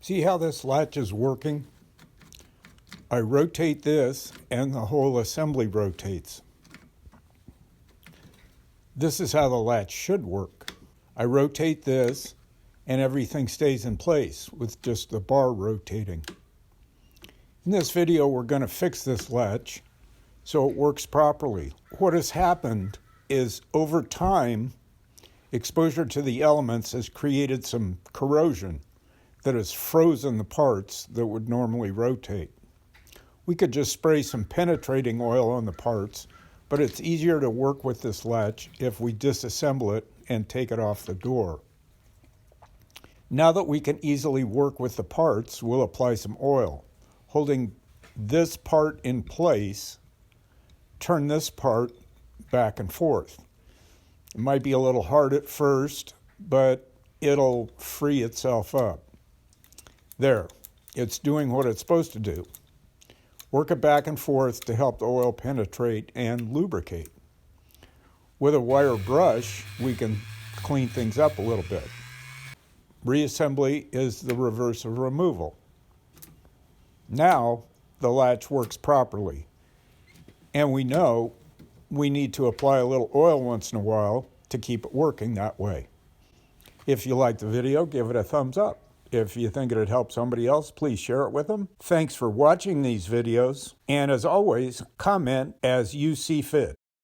See how this latch is working? I rotate this and the whole assembly rotates. This is how the latch should work. I rotate this and everything stays in place with just the bar rotating. In this video, we're going to fix this latch so it works properly. What has happened is over time, exposure to the elements has created some corrosion that has frozen the parts that would normally rotate. We could just spray some penetrating oil on the parts, but it's easier to work with this latch if we disassemble it and take it off the door. Now that we can easily work with the parts, we'll apply some oil. Holding this part in place, turn this part back and forth. It might be a little hard at first, but it'll free itself up. There, it's doing what it's supposed to do. Work it back and forth to help the oil penetrate and lubricate. With a wire brush, we can clean things up a little bit. Reassembly is the reverse of removal. Now, the latch works properly. And we know we need to apply a little oil once in a while to keep it working that way. If you liked the video, give it a thumbs up. If you think it'd help somebody else, please share it with them. Thanks for watching these videos. And as always, comment as you see fit.